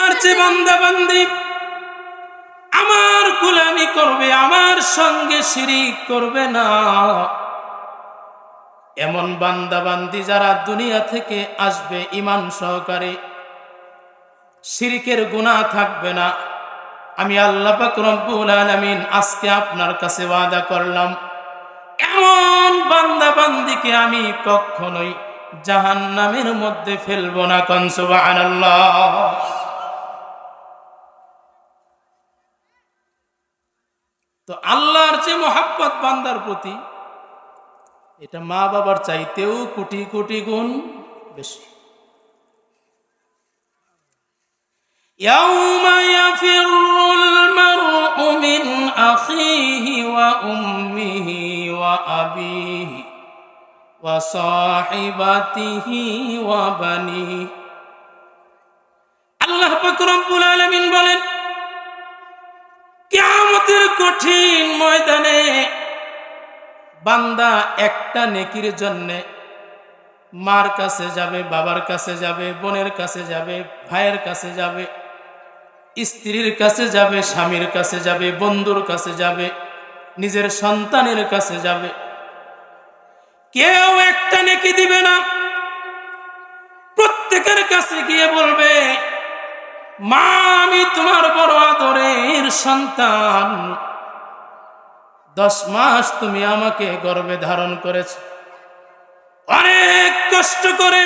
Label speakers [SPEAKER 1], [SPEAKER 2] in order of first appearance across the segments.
[SPEAKER 1] আর যে বান্দা বান্দি আমার গোলামি করবে, আমার সঙ্গে শিরিক করবে না, এমন বান্দা বান্দি যারা দুনিয়া থেকে আসবে ঈমান সহকারে, শিরিকের গুনাহ থাকবে না, আমি আল্লাহ পাক রব্বুল আলামিন আজকে আপনার কাছে ওয়াদা করলাম, এমন বান্দা বান্দিকে আমি কখনোই জাহান্নামের মধ্যে ফেলবো না। কোন সুবহানাল্লাহ। তো আল্লাহর যে মহাব্বত বান্দার প্রতি, এটা মা বাবার চাইতেও কোটি কোটি গুণ বেশি। ইয়াউমা ইয়াফিরুল মারউ মিন আখিহি ওয়া উম্মিহি ওয়া আবিহি ওয়া সাহিবাতিহি ওয়া বানিহি। আল্লাহ পাক রব্বুল আলামিন বলেন, কিয়ামতের কঠিন ময়দানে বান্দা একটা নেকির জন্যে মার কাছে যাবে, বাবার কাছে যাবে, বোনের কাছে যাবে, ভাইয়ের কাছে যাবে, স্ত্রীর কাছে যাবে, স্বামীর কাছে যাবে, বন্ধুর কাছে যাবে, নিজের সন্তানের কাছে যাবে, কেউ একটা নেকি দিবে না। প্রত্যেকের কাছে গিয়ে বলবে, মা আমি তোমার বড় আদরের সন্তান, 10 মাস তুমি আমাকে গর্ভে ধারণ করেছ, অনেক কষ্ট করে,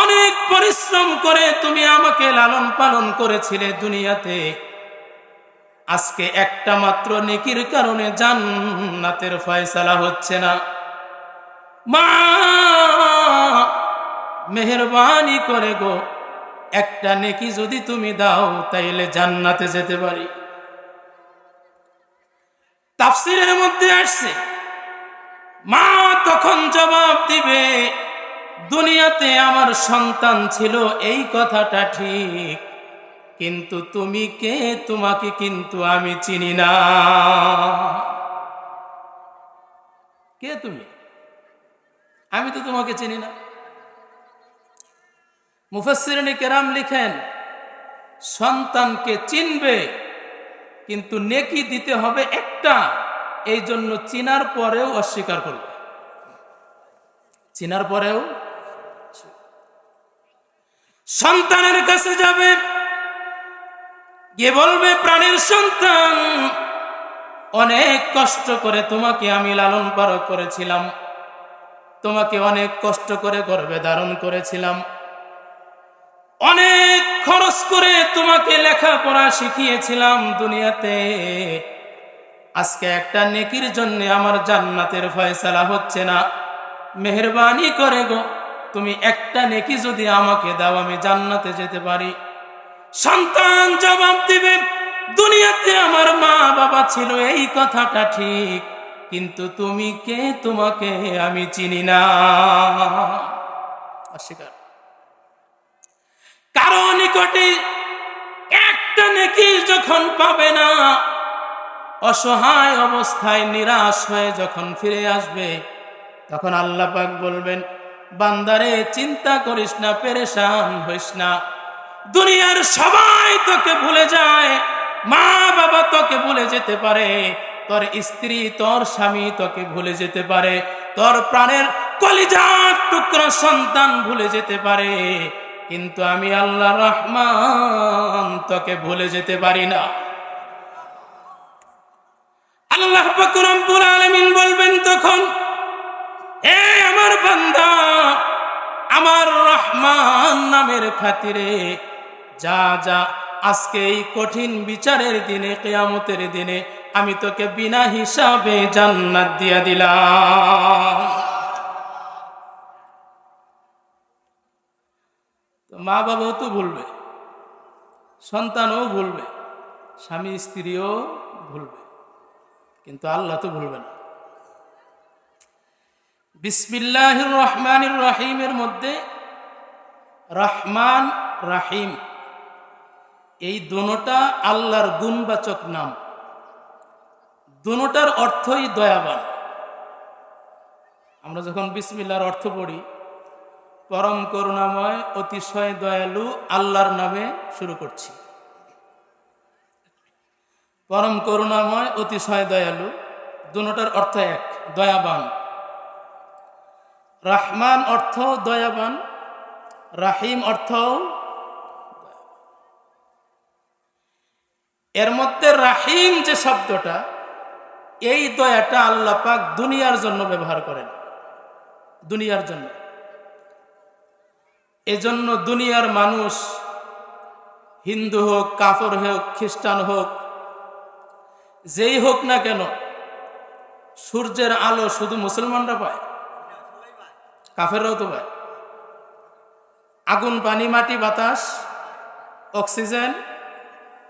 [SPEAKER 1] অনেক পরিশ্রম করে তুমি আমাকে লালন পালন করেছিলে দুনিয়াতে। আজকে একটা মাত্র নেকির কারণে জান্নাতের ফয়সালা হচ্ছে না। মা মেহেরবানি করে গো, একটা নেকি যদি তুমি দাও তাইলে জান্নাতে যেতে পারি। তাফসীরের মধ্যে আসছে, মা তখন জবাব দিবে, দুনিয়াতে আমার সন্তান ছিল এই কথাটা ঠিক, কিন্তু তুমি কে, তোমাকে কিন্তু আমি চিনি না। কে তুমি? আমি তো তোমাকে চিনি না। মুফাসসিরিনে কেরাম লিখেন, সন্তানকে চিনবে কিন্তু নেকি দিতে হবে একটা, এই জন্য চিনার পরেও অস্বীকার করবে। চিনার পরেও সন্তানের কাছে যাবে, গিয়ে বলবে, প্রাণের সন্তান, অনেক কষ্ট করে তোমাকে আমি লালন পালন করেছিলাম, তোমাকে অনেক কষ্ট করে গর্ভে ধারণ করেছিলাম, অনেক খরচ করে তোমাকে লেখাপড়া শিখিয়েছিলাম দুনিয়াতে। আজকে একটা নেকির জন্য আমার জান্নাতের ফয়সালা হচ্ছে না, মেহেরবানি করে গো তুমি একটা নেকি যদি আমাকে দাও আমি জান্নাতে যেতে পারি। সন্তান জবাব দিবে, দুনিয়াতে আমার মা বাবা ছিল এই কথাটা ঠিক, কিন্তু তুমি কে, তোমাকে আমি চিনি না। অস্বীকার। কারো নিকটে একটা নেকি যখন পাবে না, অসহায় অবস্থায় নিরাশ হয়ে যখন ফিরে আসবে, তখন আল্লাহ পাক বলবেন, বান্দারে চিন্তা করিস না, পেরেশান হইস না, দুনিয়ার সবাই তোকে ভুলে যায়, মা বাবা তোকে ভুলে যেতে পারে, তোর স্ত্রী তোর স্বামী তোকে ভুলে যেতে পারে, তোর প্রাণের কলিজার টুকরা সন্তান ভুলে যেতে পারে, কিন্তু আমি আল্লাহ রহমান তোকে ভুলে যেতে পারি না। আল্লাহ পাক রব্বুল আলামিন বলবেন তখন, এ আমার বান্দা, আমার রহমান নামের খাতিরে যা যা, আজকে এই কঠিন বিচারের দিনে, কিয়ামতের দিনে আমি তোকে বিনা হিসাবে জান্নাত দিয়া দিলাম। তো মা বাবাও তো ভুলবে, সন্তানও ভুলবে, স্বামী স্ত্রীও ভুলবে, কিন্তু আল্লাহ তো ভুলবে না। বিসমিল্লাহির রহমানির রহিমের মধ্যে রহমান রাহিম এই দুটোটা আল্লাহর গুণবাচক নাম, দুটোটার অর্থই দয়াবান। আমরা যখন বিসমিল্লাহর অর্থ পড়ি, পরম করুণাময় অতিশয় দয়ালু আল্লাহর নামে শুরু করছি। পরম করুণাময় অতিশয় দয়ালু, দুটোটার অর্থ এক, দয়াবান। রহমান অর্থ দয়াবান, রাহিম অর্থ। এর মধ্যে রাহিম যে শব্দটা, এই দয়াটা আল্লাহ পাক দুনিয়ার জন্য ব্যবহার করেন, দুনিয়ার জন্য। এজন্য দুনিয়ার মানুষ, হিন্দু হোক, কাফর হোক, খ্রিস্টান হোক, যেই হোক না কেন, সূর্যের আলো শুধু মুসলমানরা পায়? কাফেররাও তো পায়। আগুন, পানি, মাটি, বাতাস, অক্সিজেন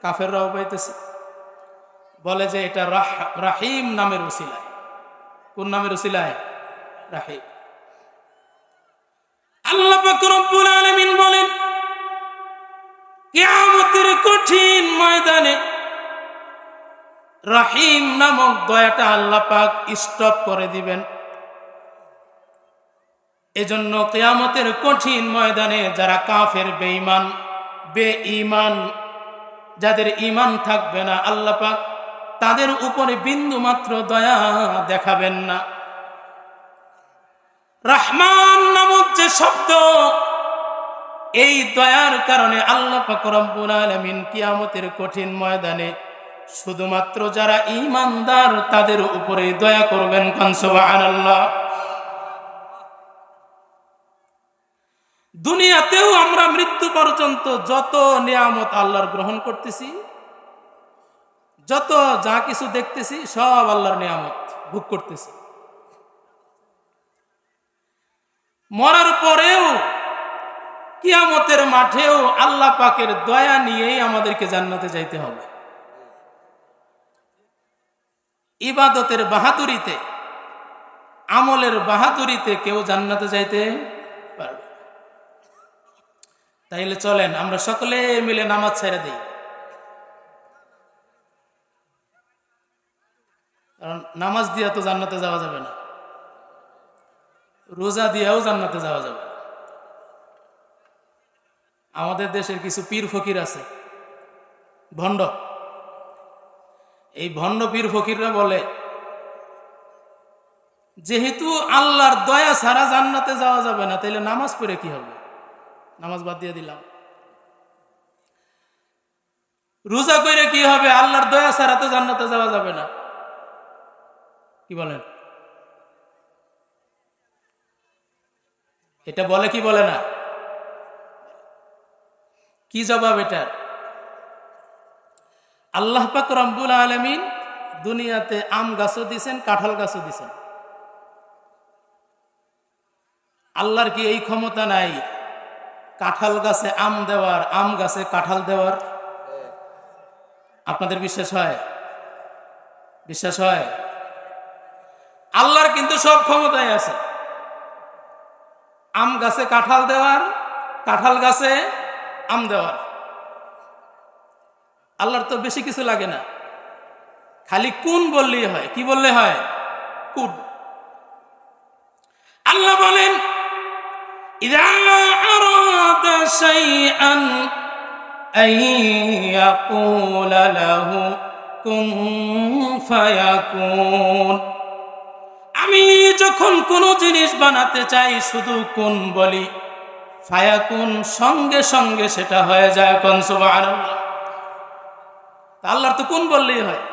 [SPEAKER 1] কাফেররাও পাইতেছে। বলে যে এটা রাহিম নামের উসিলায়। কোন নামের উসিলায়? রাহিম। আল্লাহ পাক রব্বুল আলামিন বলেন, কিয়ামতের কঠিন ময়দানে রাহিম নামক দয়াটা আল্লাহ পাক স্টপ করে দিবেন। এজন্য কিয়ামতের কঠিন ময়দানে যারা কাফের, বেঈমান, বেঈমান, যাদের ঈমান থাকবে না, আল্লাহ পাক তাদের উপরে বিন্দু মাত্র দয়া দেখাবেন না। রহমান নামক যে শব্দ, এই দয়ার কারণে আল্লাহ পাক রব্বুল আলামিন কিয়ামতের কঠিন ময়দানে শুধুমাত্র যারা ঈমানদার তাদের উপরে দয়া করবেন। কান সুবহানাল্লাহ। দুনিয়াতেও আমরা মৃত্যু পর্যন্ত যত নিয়ামত আল্লাহর গ্রহণ করতেছি, যত যা কিছু দেখতেছি, সব আল্লাহর নিয়ামত ভোগ করতেছি। মরার পরেও কিয়ামতের মাঠেও আল্লাহ পাকের দয়া নিয়েই আমাদেরকে জান্নাতে যাইতে হবে। ইবাদতের বাহাদুরিতে, আমলের বাহাদুরিতে কেউ জান্নাতে যাইতে পারবে। তাইলে চলেন আমরা সকলে মিলে নামাজ ছেড়ে দিই। কারণ নামাজ দিয়া তো জান্নাতে যাওয়া যাবে না, রোজা দিয়াও জান্নাতে যাওয়া যাবে না। আমাদের দেশের কিছু পীর ফকির আছে, ভণ্ড। এই ভণ্ড পীর ফকিররা বলে, যেহেতু আল্লাহর দয়া ছাড়া জান্নাতে যাওয়া যাবে না, তাইলে নামাজ পড়ে কি হবে? নামাজ বাদ দিয়ে দিলাম। রোজা করে কি হবে? আল্লাহর দয়া ছাড়া তো জান্নাতে যাওয়া যাবে না। কি বলেন? এটা বলে কি বলে না? কি জবাব এটার? আল্লাহ পাক রব্বুল আলামিন দুনিয়াতে আম গাছও দিছেন, কাঁঠাল গাছও দিছেন। আল্লাহর কি এই ক্ষমতা নাই কাঁঠাল গাছে আম দেওয়ার, আম গাছে কাঁঠাল দেওয়ার? আপনাদের বিশ্বাস হয়? বিশ্বাস হয়? আল্লাহর কিন্তু সব ক্ষমতাই আছে, আম গাছে কাঁঠাল দেওয়ার, কাঁঠাল গাছে আম দেওয়ার। আল্লাহর তো বেশি কিছু লাগে না, খালি কুন বললেই হয়। কি বললে হয়? কুন। আল্লাহ বলেন, ইযা আরাদা শাইআন আন ইয়াকুলা লাহু কুন ফায়াকুন। আমি যখন কোনো জিনিস বানাতে চাই শুধু কুন বলি, ফায়াকুন, সঙ্গে সঙ্গে সেটা হয়ে যায়। কুন সুবহানাল্লাহ। আল্লাহর তো কুন বললেই হয়।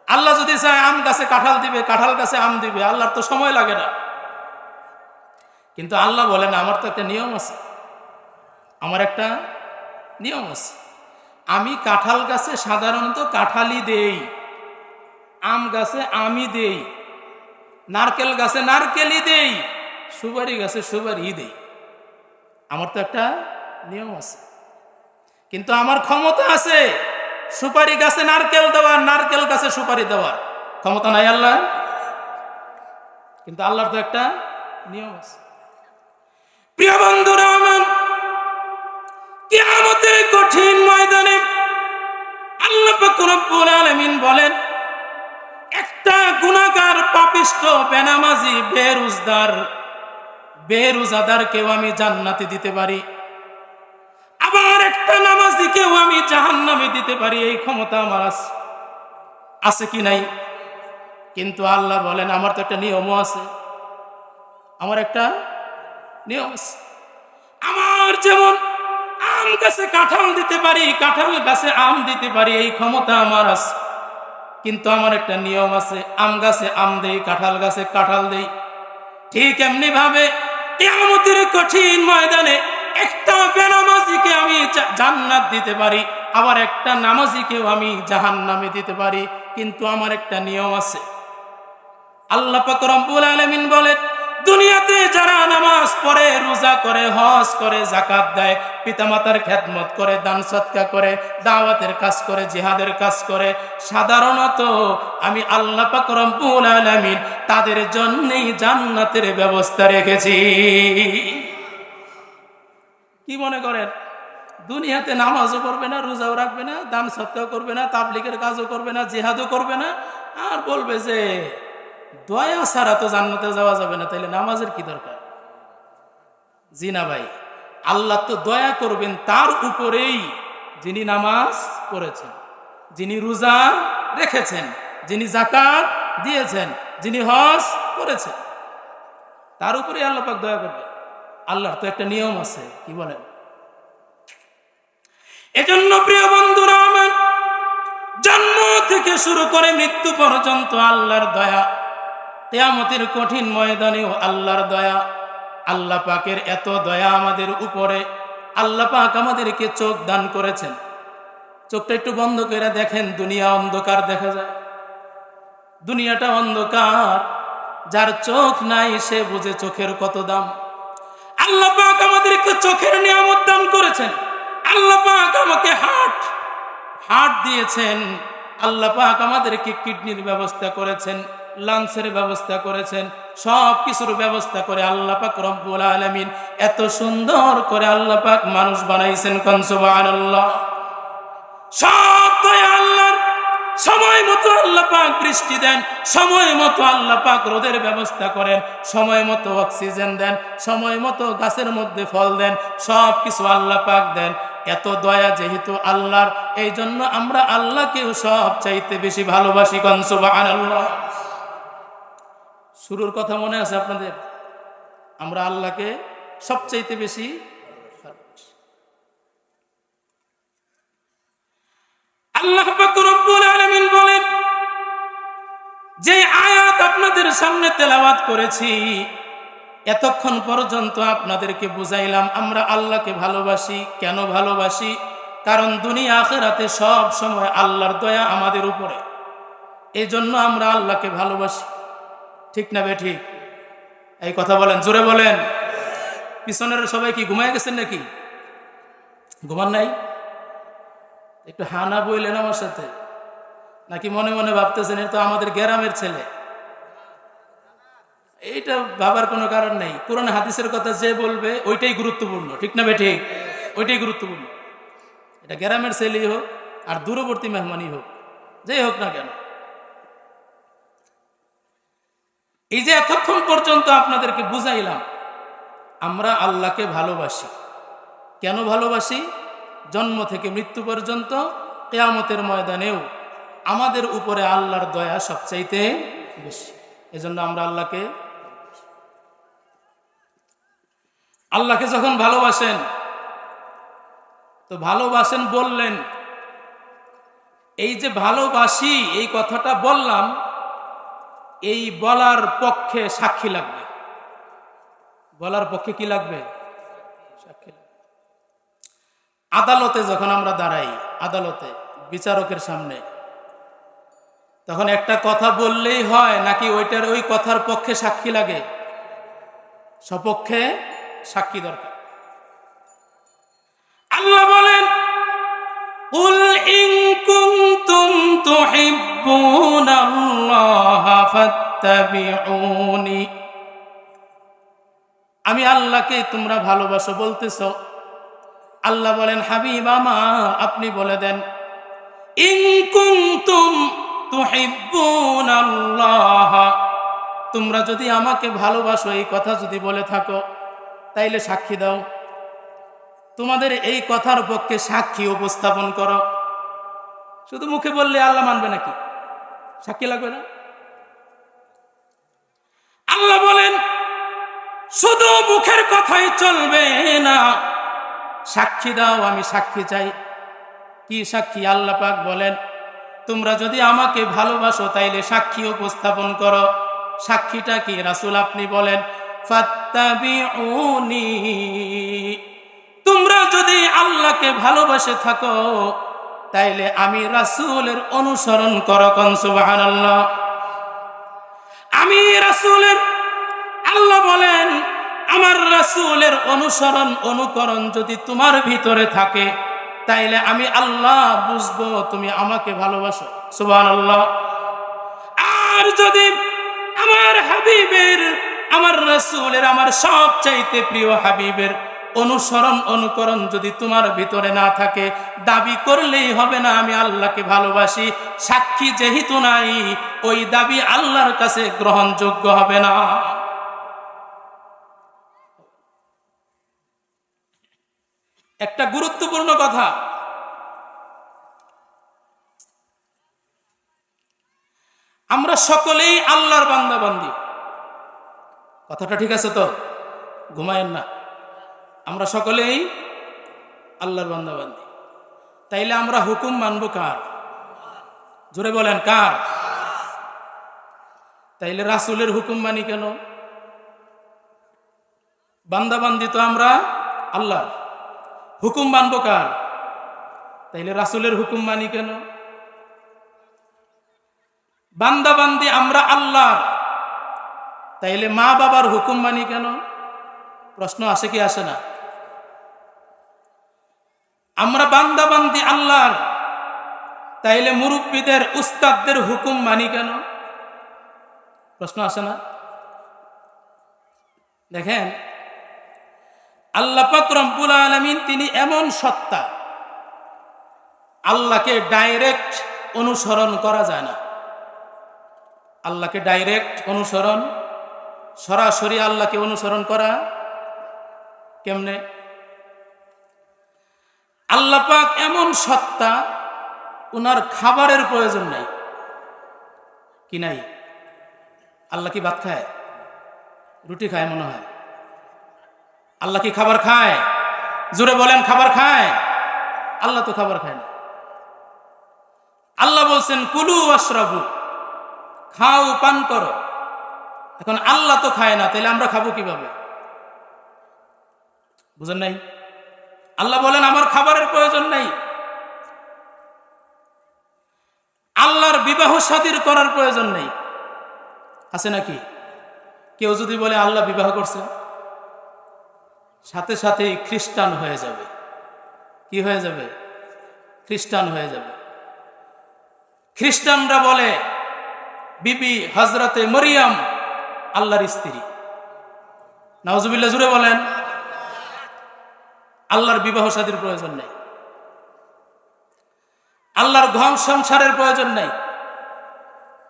[SPEAKER 1] আল্লাহ যদি চায় আম গাছে কাঁঠাল দিবে, কাঁঠাল গাছে আম দিবে, আল্লাহর তো সময় লাগে না। কিন্তু আল্লাহ বলেন, আমার তো একটা নিয়ম আছে, আমার একটা নিয়ম আছে। আমি কাঁঠাল গাছে সাধারণত কাঁঠালই দেই, আম গাছে আমি দেই, নারকেল গাছে নারকেলই দেই, সুপারি গাছে সুপারি দেই। আমার তো একটা নিয়ম আছে। কিন্তু আমার ক্ষমতা আছে সুপারি গাছে নারকেল দেওয়ার, নারকেল গাছে সুপারি দেওয়ার ক্ষমতা নাই আল্লাহ। কিন্তু আল্লাহর তো একটা নিয়ম আছে। প্রিয় বন্ধুরা আমার, কিয়ামতের কঠিন ময়দানে আল্লাহ পাক রব্বুল আলামিন বলেন, একটা গুনাহগার, পাপিষ্ঠ, বেনামাজি, বেরোজগার বেরোজাদারকেও আমি জান্নাতে দিতে পারি, আবার একটা নামাজীকেও আমি জাহান্নামে দিতে পারি। এই ক্ষমতা আমার আছে কি নাই? কিন্তু আল্লাহ বলেন আমার তো একটা নিয়মও আছে, আমার একটা নিয়ম আছে। আমার যেমন আম গাছে কাঁঠাল দিতে পারি, কাঁঠাল গাছে আম দিতে পারি, এই ক্ষমতা আমার আছে। কিন্তু আমার একটা নিয়ম আছে, আম গাছে আম দেই, কাঁঠাল গাছে কাঁঠাল দেই। ঠিক এমনি ভাবে কিয়ামতের কঠিন ময়দানে একটা বেনামাজিকে আমি জান্নাত দিতে পারি, আবার একটা নামাজিকেও আমি জাহান্নামে দিতে পারি। কিন্তু আমার একটা নিয়ম আছে। আল্লাহ পাক রব্বুল আলামিন বলেন, দুনিয়াতে যারা নামাজ পড়ে, রোজা করে, হজ করে, যাকাত দেয়, পিতামাতার খেদমত করে, দান সদকা করে, দাওয়াতের কাজ করে, জিহাদের কাজ করে, সাধারণত আমি আল্লাহ পাক রব্বুল আলামিন তাদের জন্যই জান্নাতের ব্যবস্থা রেখেছি। কি মনে করেন দুনিয়াতে নামাজও করবে না, রোজাও রাখবে না, দান সদকাও করবে না, তাবলীগের কাজও করবে না, জিহাদও করবে না, আর বলবে যে দয়া ছাড়া তো জান্নাতে যাওয়া যাবে না, তাইলে নামাজের কি দরকার? জি না ভাই, আল্লাহ তো দয়া করবেন তার উপরেই যিনি নামাজ পড়েছেন, যিনি রোজা রেখেছেন, যিনি যাকাত দিয়েছেন, যিনি হজ করেছেন, তার উপরেই আল্লাহ পাক দয়া করবেন। আল্লাহর তো একটা নিয়ম আছে, কি বলেন? এজন্য প্রিয় বন্ধুরা আমার, জন্ম থেকে শুরু করে মৃত্যু পর্যন্ত আল্লাহর দয়া, কিয়ামতের কঠিন ময়দানেও আল্লাহর দয়া। আল্লাহ পাকের এত দয়া আমাদের উপরে, আল্লাহ পাক আমাদেরকে চোখ দান করেছেন। চোখটা একটু বন্ধ করে দেখেন, দুনিয়া অন্ধকার দেখা যায়, দুনিয়াটা অন্ধকার। যার চোখ নাই সে বুঝে চোখের কত দাম। আল্লাহ পাক আমাদেরকে চোখের নিয়ামত দান করেছেন। আল্লাহ পাক আমাকে হার্ট দিয়েছেন। আল্লাহ পাক আমাদেরকে কিডনির ব্যবস্থা করেছেন, লাঞ্চের ব্যবস্থা করেছেন, সব কিছুর ব্যবস্থা করে আল্লাহ পাক রব্বুল আলামিন এত সুন্দর করে আল্লাহ পাক মানুষ বানাইছেন। কোন সুবহানাল্লাহ। সব দয়া আল্লাহর। সময় মতো আল্লাহ পাক বৃষ্টি দেন, সময় মতো আল্লাহ পাক রোদের ব্যবস্থা করেন, সময় মতো অক্সিজেন দেন, সময় মতো গাছের মধ্যে ফল দেন, সব কিছু আল্লাহ পাক দেন। এত দয়া যেহেতু আল্লাহর, এই জন্য আমরা আল্লাহকেও সব চাইতে বেশি ভালোবাসি। কোন সুবহানাল্লাহ। শুরুর কথা মনে আছে আপনাদের? আমরা আল্লাহকে সবচাইতে বেশি ভালোবাসি। আল্লাহ পাক রব্বুল আলামিন বলেন, যে আয়াত আপনাদের সামনে তেলাওয়াত করেছি, এতক্ষণ পর্যন্ত আপনাদেরকে বুঝাইলাম আমরা আল্লাহকে ভালোবাসি। কেন ভালোবাসি? কারণ দুনিয়া আখিরাতে সব সময় আল্লাহর দয়া আমাদের উপরে, এই জন্য আমরা আল্লাহকে ভালোবাসি। ঠিক না বে ঠিক? এই কথা বলেন, জোরে বলেন। পিছনের সবাই কি ঘুমায় গেছেন নাকি? ঘুমান নাই? একটু হানা বইলেন আমার সাথে, নাকি মনে মনে ভাবতেছেন এটা তো আমাদের গ্রামের ছেলে? এইটা ভাবার কোনো কারণ নেই। কোরআন হাদিসের কথা যে বলবে ওইটাই গুরুত্বপূর্ণ। ঠিক না বে ঠিক? ওইটাই গুরুত্বপূর্ণ। এটা গ্রামের ছেলেই হোক আর দূরবর্তী মেহমানই হোক, যেই হোক না কেন। এই যে এতক্ষণ পর্যন্ত আপনাদেরকে বুঝাইলাম আমরা আল্লাহকে ভালোবাসি। কেন ভালোবাসি? জন্ম থেকে মৃত্যু পর্যন্ত, কিয়ামতের ময়দানেও আমাদের উপরে আল্লাহর দয়া সবচাইতে বেশি। এজন্য আমরা আল্লাহকে যখন ভালোবাসেন, তো ভালোবাসেন বললেন, এই যে ভালোবাসি এই কথাটা বললাম, এই বলার পক্ষে সাক্ষী লাগবে। বলার পক্ষে কি লাগবে? সাক্ষী লাগবে। আদালতে যখন আমরা দাঁড়াই, আদালতে বিচারকের সামনে, তখন একটা কথা বললেই হয় নাকি ওই কথার পক্ষে সাক্ষী লাগে? সপক্ষে সাক্ষী দরকার। আল্লাহ বলেন, কুল ইন কুনতুম তুহিব্বুনাল্লাহা ফাত্তাবিউনি। আমি আল্লাহকে তোমরা ভালোবাসো বলতেছো। আল্লাহ বলেন, হাবিব আমার আপনি বলে দেন, ইন কুনতুম তুহিব্বুনাল্লাহা, তোমরা যদি আমাকে ভালোবাসো এই কথা যদি বলে থাকো তাইলে সাক্ষী দাও, তোমাদের এই কথার পক্ষে সাক্ষী উপস্থাপন করো। শুধু মুখে বললে আল্লাহ মানবে নাকি? সাক্ষী লাগবে না? আল্লাহ বলেন শুধু মুখের কথাই চলবে না, সাক্ষী দাও, আমি সাক্ষী চাই। কি সাক্ষী? আল্লাহ পাক বলেন তোমরা যদি আমাকে ভালোবাসো তাইলে সাক্ষী উপস্থাপন করো। সাক্ষীটা কি? রাসূল আপনি বলেন ফাত্তাবিউনি, তোমরা যদি আল্লাহকে ভালোবাসে থাকো তাইলে আমি রাসূলের অনুসরণ করো। কোন সুবহানাল্লাহ। আমি রাসূলের, আল্লাহ বলেন আমার রাসূলের অনুসরণ অনুকরণ যদি তোমার ভিতরে থাকে তাইলে আমি আল্লাহ বুঝবো তুমি আমাকে ভালোবাসো। সুবহানাল্লাহ। আর যদি আমার হাবিবের, আমার রাসূলের, আমার সবচাইতে প্রিয় হাবিবের অনুসরণ অনুকরণ যদি তোমার ভিতরে না থাকে, দাবি করলেই হবে না আমি আল্লাহকে ভালোবাসি। সাক্ষী যেহেতু নাই, ওই দাবি আল্লাহর কাছে গ্রহণযোগ্য হবে না। একটা গুরুত্বপূর্ণ কথা, আমরা সকলেই আল্লাহর বান্দা বান্দি। কথাটা ঠিক আছে তো? ঘুমায়েন না। আমরা সকলেই আল্লাহর বান্দা বান্দি। তাইলে আমরা হুকুম মানব কার? জোরে বলেন কার? তাইলে রাসূলের হুকুম মানি কেন? বান্দা বান্দি তো আমরা আল্লাহর, হুকুম মানব কার? তাইলে রাসূলের হুকুম মানি কেন? বান্দা বান্দি আমরা আল্লাহর, তাইলে মা বাবার হুকুম মানি কেন? প্রশ্ন আসে কি আসে না? আমরা বান্দা বান্দি আল্লাহর, তাইলে মুরব্বীদের, উস্তাদদের হুকুম মানি কেন? প্রশ্ন আসে না? দেখেন আল্লাহ পাক রব্বুল আলামিন তিনি এমন সত্তা, আল্লাহকে ডাইরেক্ট অনুসরণ করা যায় না। আল্লাহকে ডাইরেক্ট অনুসরণ, সরাসরি আল্লাহকে অনুসরণ করা কেমনে? আল্লাহ পাক এমন সত্তা, উনার খাবারের প্রয়োজন নাই। কি নাই? আল্লাহ কি ভাত খায়? রুটি খায় মনে হয়। আল্লাহ কি খাবার খায়? জোরে বলেন খাবার খায়? আল্লাহ তো খাবার খায় না। আল্লাহ বলছেন কুলু ওয়াশরাবু, খাও পান করো। এখন আল্লাহ তো খায় না, তাহলে আমরা খাবো কিভাবে? বুঝেন নাই? আল্লাহ বলেন আমার খাবারের প্রয়োজন নাই। আল্লাহর বিবাহ শাদীর করার প্রয়োজন নেই। আছে নাকি? কেউ যদি বলে আল্লাহ বিবাহ করছে, সাথে সাথেই খ্রিস্টান হয়ে যাবে। কি হয়ে যাবে? খ্রিস্টান হয়ে যাবে। খ্রিস্টানরা বলে বিবি হযরতে মরিয়ম আল্লাহর স্ত্রী। নাউজুবিল্লাহ, জুড়ে বলেন। আল্লাহর বিবাহ শাদীর প্রয়োজন নেই, আল্লাহর ঘর সংসারের প্রয়োজন নেই,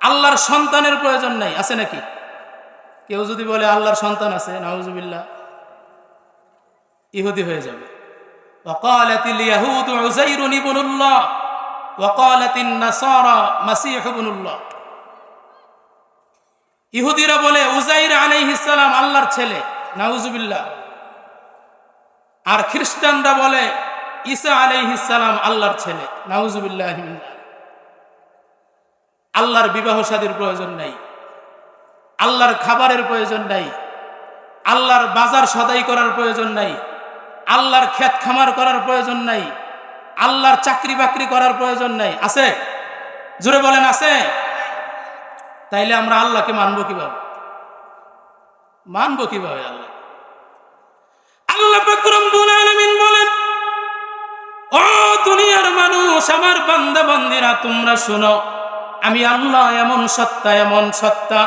[SPEAKER 1] আল্লাহর সন্তানের প্রয়োজন নেই। আছে নাকি? কেউ যদি বলে আল্লাহর সন্তান আছে, নাউজুবিল্লাহ, ইহুদি হয়ে যাবে। ওয়াকালাতিল ইয়াহুদু উযাইরুন ইবনুল্লাহ ওয়াকালাতিন নাসারা মাসীহু ইবনুল্লাহ। ইহুদিরা বলে উযাইর আলাইহিস সালাম আল্লাহর ছেলে, নাউজুবিল্লাহ। আর খ্রিস্টানরা বলে ঈসা আলাইহিস সালাম আল্লাহর ছেলে, নাউজুবিল্লাহ। আল্লাহর বিবাহ শাদীর প্রয়োজন নাই, আল্লাহর খাবারের প্রয়োজন নাই, আল্লাহর বাজার সদাই করার প্রয়োজন নাই, আল্লাহর ক্ষেত খামার করার প্রয়োজন নাই, আল্লাহর চাকরি বাকরি করার প্রয়োজন নাই। আছে? জোরে বলেন আছে? তাইলে আমরা আল্লাহকে মানবো কিভাবে? মানবো কিভাবে আল্লাহ? আল্লাহ পাক রব্বুল আলামিন বলেন ও দুনিয়ার মানুষ, আমার বান্দা বান্দিরা তোমরা শোনো, আমি আল্লাহ এমন সত্তা, এমন সত্তা,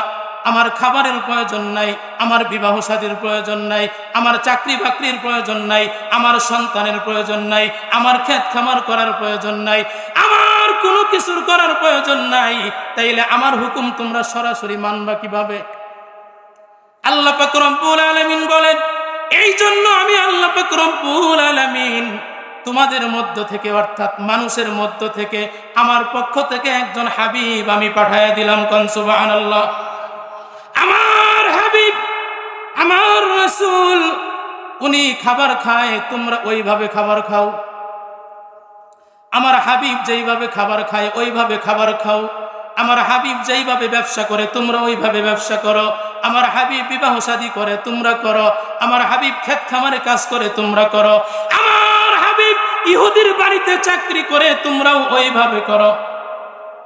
[SPEAKER 1] আমার খাবারের প্রয়োজন নাই, আমার বিবাহ শাদীর প্রয়োজন নাই, আমার চাকরি বাকরির প্রয়োজন নাই, আমার সন্তানের প্রয়োজন নাই, আমার ক্ষেত খামার করার প্রয়োজন নাই, আমার কোনো কিছুর করার প্রয়োজন নাই। তাইলে আমার হুকুম তোমরা সরাসরি মানবা কিভাবে? আল্লাহ পাক রব্বুল আলামিন বলেন, এই জন্য আমি আল্লাহ পাক রব্বুল আলামিন তোমাদের মধ্য থেকে অর্থাৎ মানুষের মধ্য থেকে আমার পক্ষ থেকে একজন হাবিব আমি পাঠায়া দিলাম। কোন সুবহানাল্লাহ। আমার হাবিব, আমার রাসূল, উনি খাবার খায়, তোমরা ওইভাবে খাবার খাও। আমার হাবিব যেইভাবে খাবার খায় ওইভাবে খাবার খাও। আমার হাবিব যেইভাবে ব্যবসা করে তোমরা ওইভাবে ব্যবসা করো। আমার হাবিব বিবাহ শাদী করে তোমরা করো। আমার হাবিব ক্ষেত খামারে কাজ করে তোমরা করো। আমার হাবিব ইহুদির বাড়িতে চাকরি করে তোমরাও ওইভাবে করো।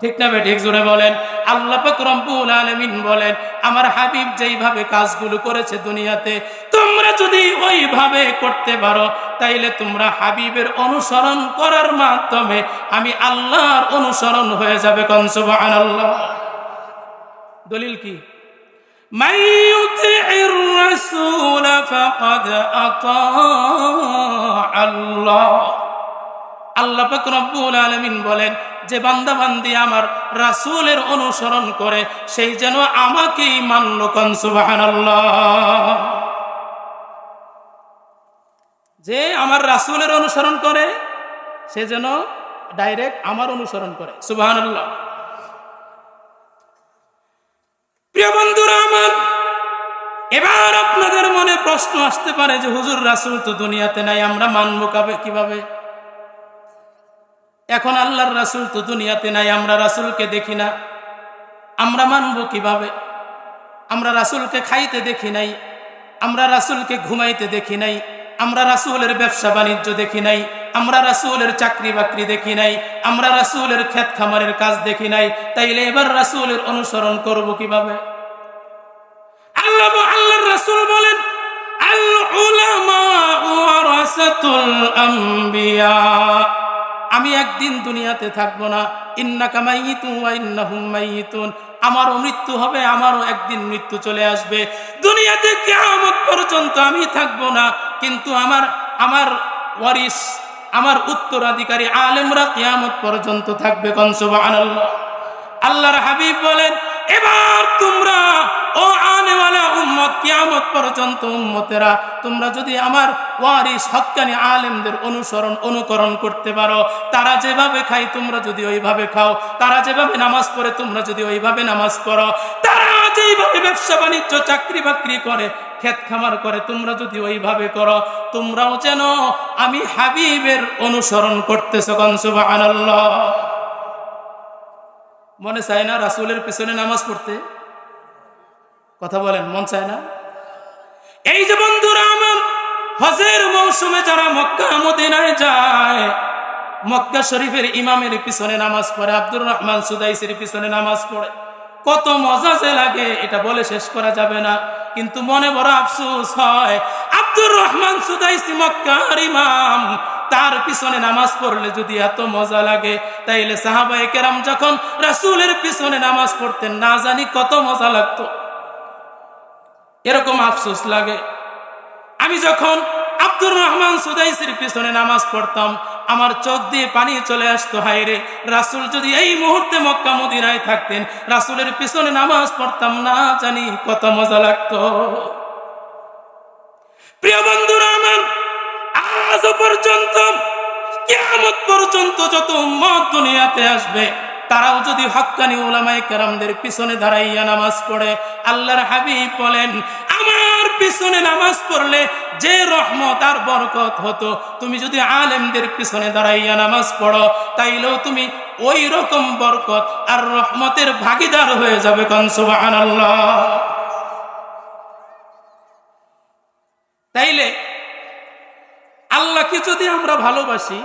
[SPEAKER 1] ঠিক না ঠিক জোরে বলেন। আল্লাহ পাক রব্বুল আলামিন বলেন, আমার হাবিব যেইভাবে কাজগুলো করেছে দুনিয়াতে তোমরা যদি ওইভাবে করতে পারো তাইলে তোমরা হাবিবের অনুসরণ করার মাধ্যমে আমি আল্লাহর অনুসরণ হয়ে যাবে। কোন সুবহানাল্লাহ। দলিল কি? মান ইউতি'র রাসূল ফাকাদ আতা আল্লাহ। আল্লাহ পাক রব্বুল আলামিন বলেন, যে বান্দা বান্দি আমার রাসূলের অনুসরণ করে সেই যেন আমাকেই মানল। কোন সুবহানাল্লাহ। যে আমার রাসূলের অনুসরণ করে সে যেন ডাইরেক্ট আমার অনুসরণ করে। সুবহানাল্লাহ। প্রিয় বন্ধুরা আমার, এবার আপনাদের মনে প্রশ্ন আসতে পারে যে হুজুর রাসূল তো দুনিয়াতে নাই, আমরা মানব কিভাবে? এখন আল্লাহর রাসূল তো দুনিয়াতে নাই, আমরা রাসূলকে দেখি না, আমরা মানব কিভাবে? আমরা রাসূলকে খাইতে দেখি নাই, আমরা রাসূলকে ঘুমাইতে দেখি নাই, আমরা রাসূলের ব্যবসা বাণিজ্য দেখি নাই, আমরা রাসূলের চাকরি বাকরি দেখি নাই, আমরা রাসূলের ক্ষেত খামারের কাজ দেখি নাই, তাইলে এবার রাসূলের অনুসরণ করব কিভাবে? আল্লাহর রাসূল বলেন, আল উলামা ওয়ারাসাতুল আম্বিয়া। আমি একদিন দুনিয়াতে থাকবো না। ইন্নাকা মাইয়িতুন ওয়া ইন্নাহুম মাইয়িতুন। আমারও মৃত্যু হবে, আমারও একদিন মৃত্যু চলে আসবে। দুনিয়াতে কিয়ামত পর্যন্ত আমি থাকবো না, কিন্তু আমার ওয়ারিস, আমার উত্তরাধিকারী আলেমরা কিয়ামত পর্যন্ত থাকবে। কোন সুবহানাল্লাহ। আল্লাহর হাবিব বলেন, এবার তোমরা ও আনেওয়ালা উম্মত, কিয়ামত পর্যন্ত উম্মতেরা, তোমরা যদি আমার ওয়ারিস হক্কানি আলেমদের অনুকরণ করতে পারো, তারা যেভাবে খায় তোমরা যদি ওইভাবে খাও, তারা যেভাবে নামাজ পড়ে তোমরা যদি ওইভাবে নামাজ পড়ো, তারা যেইভাবে ব্যবসা বাণিজ্য চাকরি বাকরি করে ক্ষেত খামার করে তোমরা যদি ওইভাবে করো, তোমরাও যেন আমি হাবিবের অনুসরণ করতেছো। কোন সুবহানাল্লাহ। মনে চায় না রাসূলের পেছনে নামাজ পড়তে? কথা বলেন, মন চায় না? এই যে বন্ধুরা আমার, হজের মৌসুমে যারা মক্কা মদিনায় যায়, মক্কা শরীফের ইমামের পিছনে নামাজ পড়ে, আব্দুর রহমান সুদাইসির পিছনে নামাজ পড়ে, কত মজা যে লাগে এটা বলে শেষ করা যাবে না। কিন্তু মনে বড় আফসোস হয়, আব্দুর রহমান সুদাইসি মক্কার ইমাম, তার পিছনে নামাজ পড়লে যদি এত মজা লাগে, তাইলে সাহাবায়ে কেরাম যখন রাসূলের পিছনে নামাজ পড়তেন না জানি কত মজা লাগতো। এরকম আফসোস লাগে। আমি যখন আব্দুর রহমান সুদাইসির পিছনে নামাজ পড়তাম আমার চোখ দিয়ে পানি চলে আসতো, হায় রে, রাসূল যদি এই মুহূর্তে মক্কা মদিনায় থাকতেন, রাসূলের পিছনে নামাজ পড়তাম না জানি কত মজা লাগতো। প্রিয় বন্ধুরা আমার, আজ পর্যন্ত কিয়ামত পর্যন্ত যত উম্মত দুনিয়াতে আসবে তারাও যদি হক্কানি উলামায়ে কেরামদের পিছনে দাঁড়াইয়া নামাজ পড়ে, আল্লাহর হাবিব বলেন, আমার পিছনে নামাজ পড়লে যে রহমত আর বরকত হতো, তুমি যদি আলেমদের পিছনে দাঁড়াইয়া নামাজ পড়ো তাইলেও তুমি ওই রকম বরকত আর রহমতের ভাগীদার হয়ে যাবে। কোন সুবহানাল্লাহ। তাইলে আল্লাহকে যদি আমরা ভালোবাসি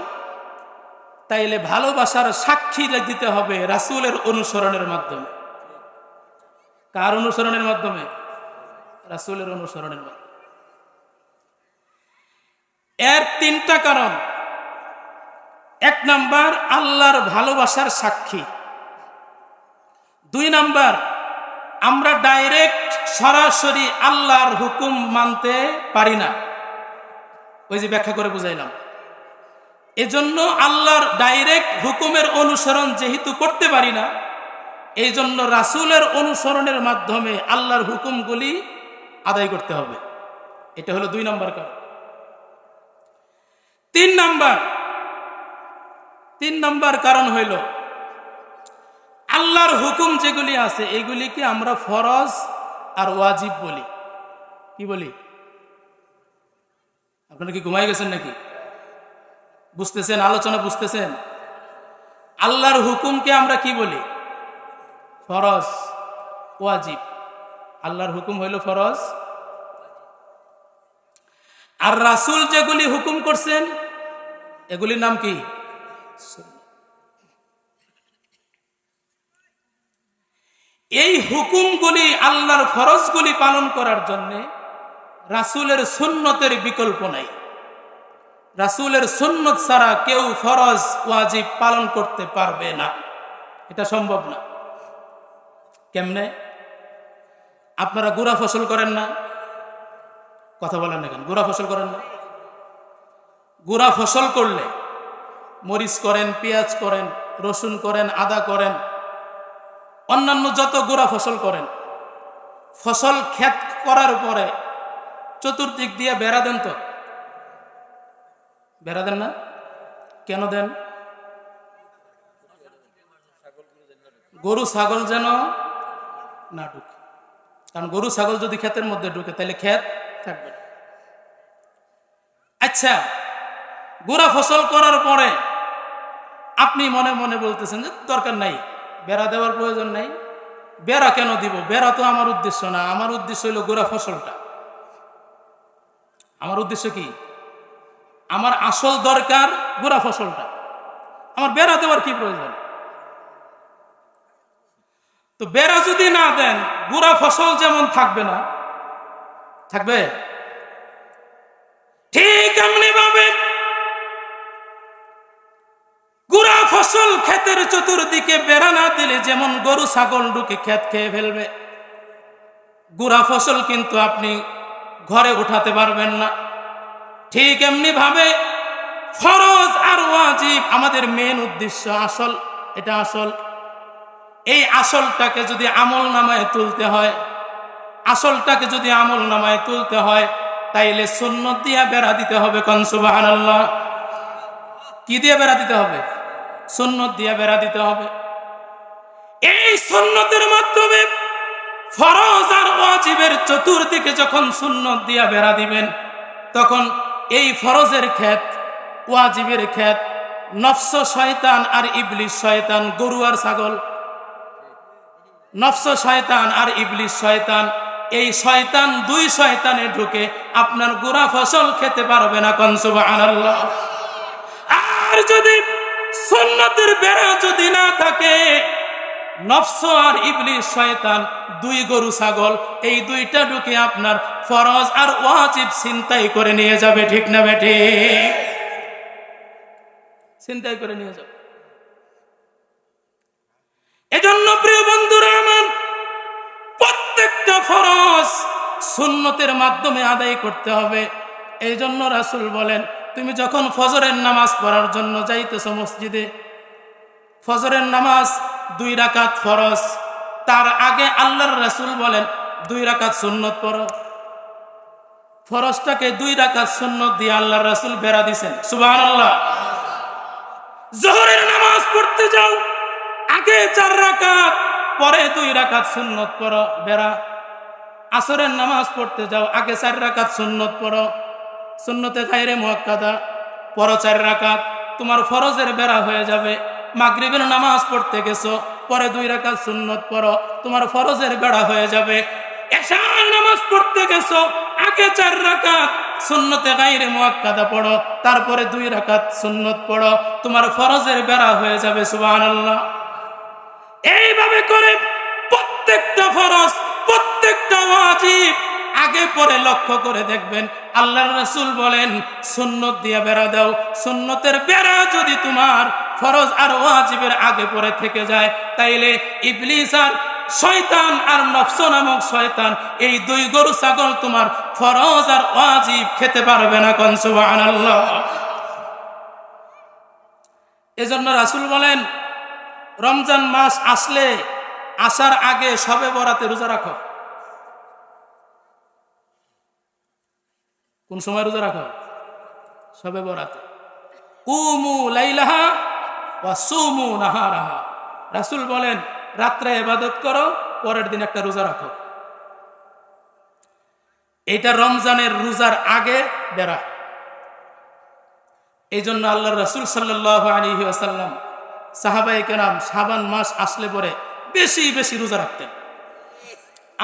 [SPEAKER 1] তাইলে ভালোবাসার সাক্ষী দিতে হবে রাসূলের অনুসরণের মাধ্যমে। কার অনুসরণের মাধ্যমে? রাসূলের অনুসরণের মাধ্যমে। এর তিনটা কারণ। এক নাম্বার, আল্লাহর ভালোবাসার সাক্ষী। দুই নাম্বার, আমরা ডাইরেক্ট সরাসরি আল্লাহর হুকুম মানতে পারি না। ওই যে ব্যাখ্যা করে বুঝাইলাম। এজন্য আল্লাহর ডাইরেক্ট হুকুমের অনুসরণ যেহেতু করতে পারি না, এই জন্য রাসূলের অনুসরণের মাধ্যমে আল্লাহর হুকুমগুলি আদায় করতে হবে। এটা হলো 2 নম্বর কারণ। 3 নম্বর কারণ হইল আল্লাহর হুকুম যেগুলি আছে এগুলিকে আমরা ফরজ আর ওয়াজিব বলি। কি বলি? আপনারা কি ঘুমাই গেছেন নাকি? বুঝতেছেন? আলোচনা বুঝতেছেন? আল্লাহর হুকুমকে আমরা কি বলি? ফরজ, ওয়াজিব। আল্লাহর হুকুম হইল ফরজ, আর রাসূল যেগুলি হুকুম করছেন এগুলির নাম কি? সুন্নাহ। এই হুকুমগুলি আল্লাহর ফরজগুলি পালন করার জন্য রাসূলের সুন্নতের বিকল্প নাই। রাসূলের সুন্নত ছাড়া কেউ ফরজ ওয়াজিব পালন করতে পারবে না, এটা সম্ভব না। কেমনে? আপনারা গুড়া ফসল করেন না? কথা বলেন না কেন? গুড়া ফসল করেন না? গুড়া ফসল করলে মরিচ করেন, পেঁয়াজ করেন, রসুন করেন, আদা করেন, অন্যান্য যত গুড়া ফসল করেন, ফসল ক্ষেত করার পরে চতুর্দিক দিয়ে বেড়া দেন তো? বেড়া দেন না? কেন দেন? গরু ছাগল যেন না ঢুকে। কারণ গরু ছাগল যদি ক্ষেতের মধ্যে ঢুকে তাহলে ক্ষেত থাকবে না। আচ্ছা, গুড়া ফসল করার পরে আপনি মনে মনে বলতেছেন যে দরকার নাই, বেড়া দেওয়ার প্রয়োজন নাই। বেড়া কেন দিব? বেড়া তো আমার উদ্দেশ্য না। আমার উদ্দেশ্য হইল গুড়া ফসলটা। আমার উদ্দেশ্য কি? আমার আসল দরকার গুড়া ফসলটা। আমার বেড়া দেওয়ার কি প্রয়োজন? তো বেড়া যদি না দেন গুড়া ফসল যেমন থাকবে না, থাকবে ঠিক এমনি ভাবে গুড়া ফসল ক্ষেতের চতুর্দিকে বেড়া না দিলে যেমন গরু ছাগল ঢুকে ক্ষেত খেয়ে ফেলবে, গুড়া ফসল কিন্তু আপনি ঘরে উঠাতে পারবেন না। ঠিক এমনি ভাবে ফরজ আর ওয়াজিব আমাদের মেন উদ্দেশ্য, আসল, এটা আসল। এই আসলটাকে যদি আমল নামায় তুলতে হয়, আসলটাকে যদি আমল নামায় তুলতে হয় তাইলে সুন্নত দিয়া বেড়া দিতে হবে। কোন সুবহানাল্লাহ। কি দিয়ে বেড়া দিতে হবে? সুন্নত দিয়া বেড়া দিতে হবে। এই সুন্নতের মাধ্যমে ফরজ আর ওয়াজিবের চতুর্দিকে যখন সুন্নত দিয়া বেড়া দিবেন তখন এই ফরজের ক্ষেত, ওয়াজিবের ক্ষেত, নফস শয়তান আর ইবলিস শয়তান, গরু আর ছাগল, নফস শয়তান আর ইবলিস শয়তান, এই শয়তান, 2 শয়তানে ঢুকে আপনার গুড়া ফসল খেতে পারবে না। কোন সুবহানাল্লাহ। আর যদি সুন্নতের বেড়া যদি না থাকে, নফস আর ইবলিস শয়তান, 2 গরু ছাগল, এই 2টা ঢুকে আপনার ফরজ আর ওয়াজিব ছিনতাই করে নিয়ে যাবে। ঠিক না বেঠি? ছিনতাই করে নিয়ে যাবে। এজন্য প্রিয় বন্ধুরা আমার, প্রত্যেকটা ফরজ সুন্নতের মাধ্যমে আদায় করতে হবে। এই জন্য রাসূল বলেন, তুমি যখন ফজরের নামাজ পড়ার জন্য যাইতেছ মসজিদে, ফজরের নামাজ 2 রাকাত ফরজ, তার আগে আল্লাহর রাসূল বলেন 2 রাকাত সুন্নত পড়ো। ফরজটাকে 2 রাকাত সুন্নত দিয়ে আল্লাহর রাসূল বেড়া দিয়েছেন। সুবহানাল্লাহ। যোহরের নামাজ পড়তে যাও, আগে 4 রাকাত, পরে 2 রাকাত সুন্নত পড়ো, বেড়া। আসরের নামাজ পড়তে যাও, আগে 4 রাকাত সুন্নত পড়ো, সুন্নতে গায়রে মুআক্কাদা, পড়ো 4 রাকাত, তোমার ফরজের বেড়া হয়ে যাবে। মাগরিবের নামাজ পড়তে গেছো, পরে 2 রাকাত সুন্নত পড়ো, তোমার ফরজের বেড়া হয়ে যাবে। এশার নামাজ পড়তে গেছো, আগে 4 রাকাত সুন্নতে গায়রে মুআক্কাদা পড়ো, তারপরে 2 রাকাত সুন্নত পড়ো, তোমার ফরজের বেড়া হয়ে যাবে। সুবহানাল্লাহ। এইভাবে করে প্রত্যেকটা ফরজ, প্রত্যেকটা ওয়াজিব আগে পরে লক্ষ্য করে দেখবেন। আল্লাহর রাসূল বলেন সুন্নত দিয়ে বেড়া দাও। সুন্নতের বেড়া যদি তোমার ফরজ আর ওয়াজিবের আগে পরে থেকে যায় তাইলে ইবলিস আর শয়তান আর নফস নামক শয়তান, এই 2 গরু ছাগল তোমার ফরজ আর ওয়াজিব খেতে পারবে না। কোন সুবহানাল্লাহ। এজন্য রাসূল বলেন, রমজান মাস আসলে, আসার আগে শবে বরাতে রোজা রাখো। কোন সময় রোজা রাখো? সবে বরাতে। কুমু লাইলাহা ওয়া সুমু নাহারাহা। রাসূল বলেন রাত্রে ইবাদত করো, পরের দিন একটা রোজা রাখো। এটা রমজানের রোজার আগে বেরা। এই জন্য আল্লাহর রাসূল সাল্লাল্লাহু আলাইহি ওয়াসাল্লাম সাহাবায়ে কেরাম শাবান মাস আসলে পরে বেশি বেশি রোজা রাখতেন।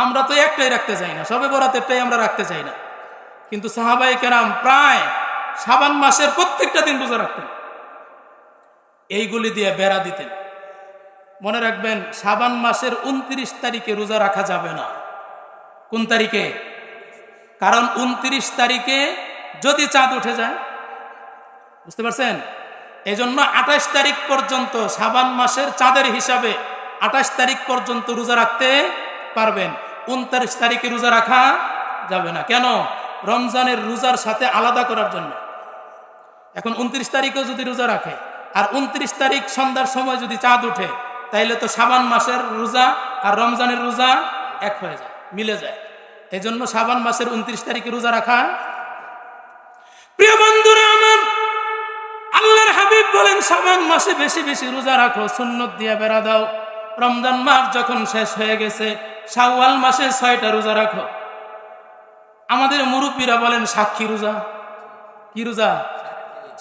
[SPEAKER 1] আমরা তো একটাই রাখতে চাই না, সবে বরাতেরটাই আমরা রাখতে চাই না, কিন্তু সাহাবায়ে কেরাম প্রায় শাবান মাসের প্রত্যেকটা দিন রোজা রাখতেন। এইগুলি দিয়ে বেড়া দিতেন। মনে রাখবেন শাবান মাসের 29 তারিখে রোজা রাখা যাবে না। কোন তারিখে? কারণ 29 তারিখে যদি চাঁদ উঠে যায়, বুঝতে পারছেন? এজন্য 28 তারিখ পর্যন্ত শাবান মাসের চাঁদের হিসাবে 28 তারিখ পর্যন্ত রোজা রাখতে পারবেন। 29 তারিখে রোজা রাখা যাবে না। কেন? রমজানের রোজার সাথে আলাদা করার জন্য। এখন 29 তারিখেও যদি রোজা রাখে আর 29 তারিখ সন্ধ্যার সময় যদি চাঁদ উঠে, তাইলে তো শাবান মাসের রোজা আর রমজানের রোজা এক হয়ে যায়, মিলে যায়। এজন্য শাবান মাসের 29 তারিখে রোজা রাখা। প্রিয় বন্ধুরা আমার, আল্লাহর হাবিব বলেন শাবান মাসে বেশি বেশি রোজা রাখো, সুন্নত দিয়ে বেড়া দাও। রমজান মাস যখন শেষ হয়ে গেছে, শাওয়াল মাসে 6টা রোজা রাখো। আমাদের মুরব্বীরা বলেন সাক্ষী রোজা। কি রোজা?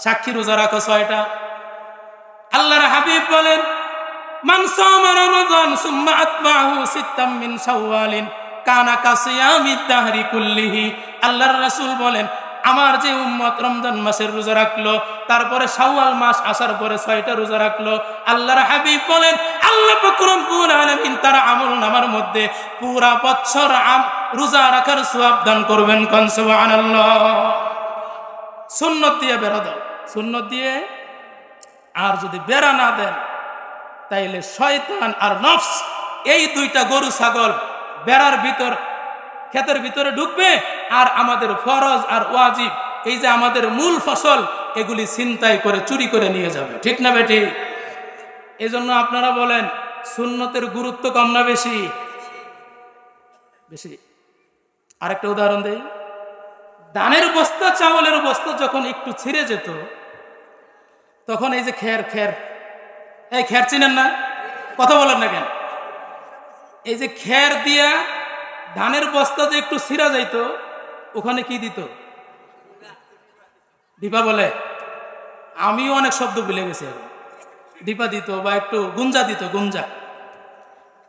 [SPEAKER 1] সাক্ষী রোজা রাখো 6টা। আল্লাহর হাবিব বলেন মান সামা রমাদান সুম্মা আতবাহু সিত্তাম মিন শাওয়ালিন কানা কাসিয়ামিদ দাহরি কুল্লিহি। আল্লাহর রাসূল বলেন আমার যে উম্মত রমজান মাসের রোজা রাখলো, তারপরে শাওয়াল মাস আসার পরে 6টা রোজা রাখলো, আল্লাহর হাবিব বলেন আল্লাহ পাক রব্বুল আলামিন তার আমলনামার মধ্যে পুরা বছর রোজা রাখার সওয়াব দান করবেন। কোন সুবহানাল্লাহ। সুন্নত দিয়ে বেড়া দাও, সুন্নত দিয়ে। আর যদি বেড়া না দেন, তাইলে শয়তান আর নফস এই দুইটা গরু ছাগল বেড়ার ভিতর ক্ষেতের ভিতরে ঢুকবে, আর আমাদের ফরজ আর ওয়াজিব, এই যে আমাদের মূল ফসল, এগুলি ছিনতাই করে চুরি করে নিয়ে যাবে। ঠিক না বেটি? এই জন্য আপনারা বলেন সুন্নতের গুরুত্ব কম না বেশি? বেশি। আরেকটা উদাহরণ দেই। ধানের বস্তা, চাউলের বস্তা যখন একটু ছিঁড়ে যেত, তখন এই যে খের, এই খের চিনেন না? কথা বলেন না কেন? এই যে খের দিয়া ধানের বস্তা যে একটু ছিঁড়া যাইত, ওখানে কি দিত? ডিপা বলে। আমিও অনেক শব্দ ভুলে গেছি এখন। ডিপা দিত বা একটু গুঞ্জা দিত, গুঞ্জা,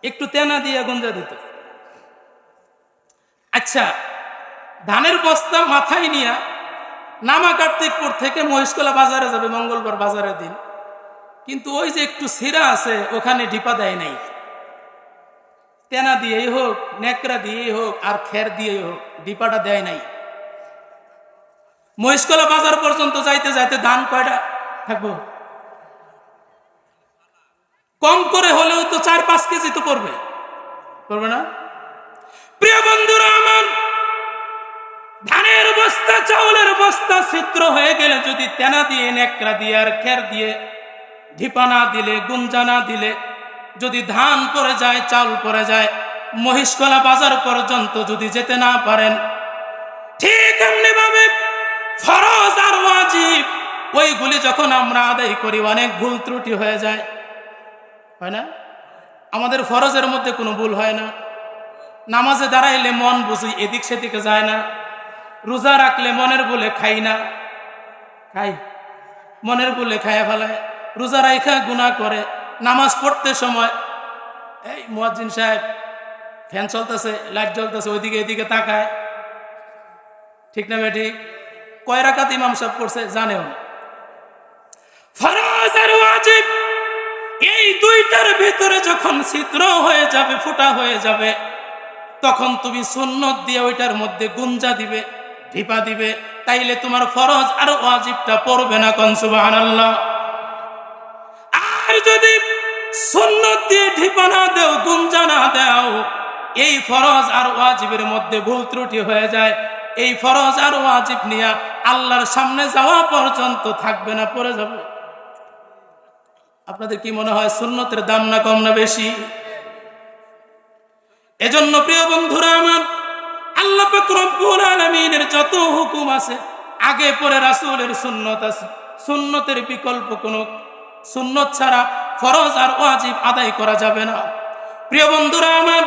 [SPEAKER 1] একটু তেনা দিয়ে গুঞ্জা দিত। আচ্ছা, ধানের বস্তা মাথায় নিয়ে নামা কার্তিকপুর থেকে মহিষকলা বাজারে যাবে মঙ্গলবার বাজারের দিন, কিন্তু ওই যে একটু ছিঁড়া আছে, ওখানে ডিপা দেয় নাই। তেনা দিয়েই হোক, নেকড়া দিয়েই হোক, আর খের দিয়েই হোক, ডিপাটা দেয় নাই। মহিষকলা বাজার পর্যন্ত যাইতে যাইতে ধান কয়টা থাকবো? কম করে হলেও তো 4-5 কেজি তো পড়বে, পড়বে না? প্রিয় বন্ধুরা আমার, ধানের বস্তা, চাউলের বস্তা ছিদ্র হয়ে গেলে যদি তেনা দিয়ে, নেকড়া দিয়ে আর খের দিয়ে ঢিপা না দিলে, গুঞ্জা না দিলে, যদি ধান পড়ে যায়, চাউল পড়ে যায়, মহিষকলা বাজার পর্যন্ত যদি যেতে না পারেন, ঠিক এমনি ভাবে ফরজ আর ওয়াজিব ওইগুলি যখন আমরা আদায় করি, অনেক ভুল ত্রুটি হয়ে যায়, হয় না? আমাদের ফরজের মধ্যে কোনো ভুল হয় না। নামাজে দাঁড়াইলে মন বুঝি এদিক সেদিকে যায় না। রোজা রাখলে মনের বলে খাই না, খাই, মনের বলে খাইয়া ফেলায়। রোজা রাইখা গুনাহ করে। নামাজ পড়তে সময় এই মুয়াজ্জিন সাহেব ফ্যান চলতেছে, লাইট জ্বলতেছে, ওইদিকে এদিকে তাকায়। ঠিক না বেটি? কয় রাকাত ইমাম সাহেব পড়ছে জানেও না। ফরজ আর ওয়াজিব এই দুইটার ভিতরে যখন ছিদ্র হয়ে যাবে, ফুটা হয়ে যাবে, তখন তুমি সুন্নত দিয়ে ওইটার মধ্যে গুঞ্জা দিবে, ঢিপা দিবে, তাইলে তোমার ফরজ আর ওয়াজিবটা পড়বে না। কোন সুবহানাল্লাহ। আর যদি সুন্নত দিয়ে ঢিপা না দাও, গুঞ্জা না দাও, এই ফরজ আর ওয়াজিবের মধ্যে ভুল ত্রুটি হয়ে যায়, এই ফরজ আর ওয়াজিব নিয়ে আল্লাহর সামনে যাওয়া পর্যন্ত থাকবে না, পড়ে যাবে। আপনাদের কি মনে হয় সুন্নতের দাম না কম না বেশি? এজন্য প্রিয় বন্ধুরা আমার, আল্লাহ পাক রব্বুল আলামিনের যত হুকুম আছে আগে পরে রাসূলের সুন্নত আছে। সুন্নতের বিকল্প কোনো সুন্নত ছাড়া ফরজ আর ওয়াজিব আদায় করা যাবে না। প্রিয় বন্ধুরা আমার,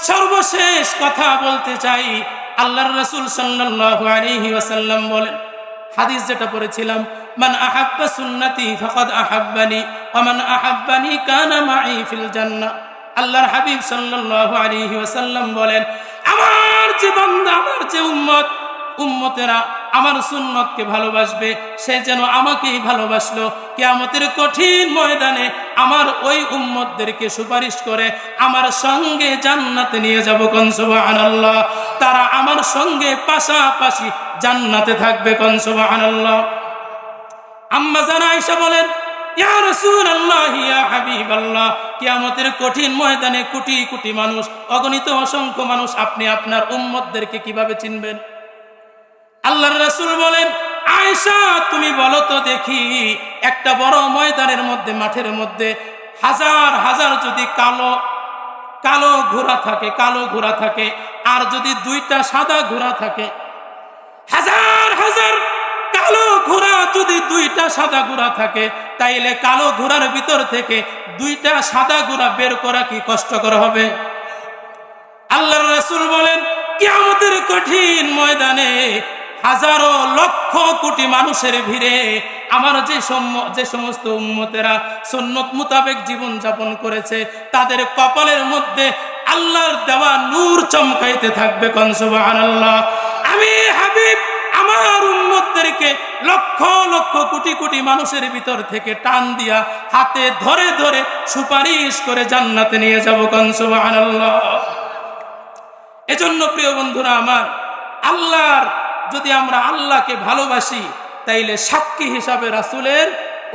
[SPEAKER 1] সর্বশেষ কথা বলতে চাই, আল্লাহর রাসূল সাল্লাল্লাহু আলাইহি ওয়াসাল্লাম বলেন, হাদিস যেটা পড়েছিলাম, মান আহাব্বা সুন্নতি ফাকাদ আহাব্বানি ওয়া মান আহাব্বানি কানা মাই ফিল জান্নাহ। আল্লাহর হাবিব সাল্লাল্লাহু আলাইহি ওয়াসাল্লাম বলেন, আমার যে বান্দা, আমার যে উম্মতেরা আমার সুন্নতকে ভালোবাসবে, সে যেন আমাকেই ভালোবাসলো। কিয়ামতের কঠিন ময়দানে আমার ওই উম্মতদেরকে সুপারিশ করে আমার সঙ্গে জান্নাতে নিয়ে যাব। কোন সুবহানাল্লাহ। তারা আমার সঙ্গে পাশাপাশি জান্নাতে থাকবে। কোন সুবহানাল্লাহ। আম্মা জান আয়েশা বলেন, ইয়া রাসূলুল্লাহ, ইয়া হাবিবাল্লাহ, কিয়ামতের কঠিন ময়দানে কোটি কোটি মানুষ, অগণিত অসংখ্য মানুষ, আপনি আপনার উম্মতদেরকে কিভাবে চিনবেন? আল্লাহর রাসূল বলেন, আয়েশা তুমি বলো তো দেখি, একটা বড় ময়দানের মধ্যে, মাঠের মধ্যে হাজার হাজার যদি কালো ঘোড়া থাকে আর যদি দুইটা সাদা ঘোড়া থাকে, হাজার হাজার কালো ঘোড়া যদি দুইটা সাদা ঘোড়া থাকে, তাইলে কালো ঘোড়ার ভিতর থেকে দুইটা সাদা ঘোড়া বের করা কি কষ্টকর হবে? আল্লাহর রাসূল বলেন, কিয়ামতের কঠিন ময়দানে হাজারো লক্ষ কোটি মানুষের ভিড়ে আমার যে সমস্ত উম্মতেরা সুন্নত মোতাবেক জীবন যাপন করেছে, তাদের কপালের মধ্যে আল্লাহর দেওয়া নূর চমকাইতে থাকবে। কোন সুবহানাল্লাহ। আমি হাবিব আমার উম্মতদেরকে লক্ষ লক্ষ কোটি কোটি মানুষের ভিতর থেকে টান দিয়া হাতে ধরে ধরে সুপারিশ করে জান্নাতে নিয়ে যাব। কোন সুবহানাল্লাহ। এজন্য প্রিয় বন্ধুরা আমার, যদি আমরা আল্লাহকে ভালোবাসি, তাইলে সাক্ষী হিসাবে রাসূলের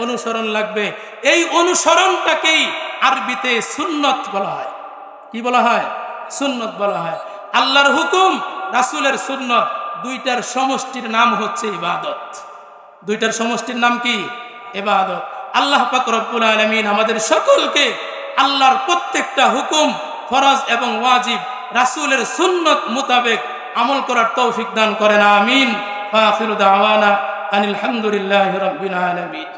[SPEAKER 1] অনুসরণ লাগবে। এই অনুসরণটাকেই আরবিতে সুন্নত বলা হয়। কি বলা হয়? সুন্নত বলা হয়। আল্লাহর হুকুম, রাসূলের সুন্নত, দুইটার সমষ্টির নাম হচ্ছে ইবাদত। দুইটার সমষ্টির নাম কি? ইবাদত। আল্লাহ পাক রব্বুল আলামিন আমাদের সকলকে আল্লাহর প্রত্যেকটা হুকুম, ফরজ এবং ওয়াজিব রাসূলের সুন্নত মোতাবেক আমল করার তৌফিক দান করেন। আমিন। ওয়া আখিরু দাওয়ানা আনিল হামদুলিল্লাহি রাব্বিল আলামিন।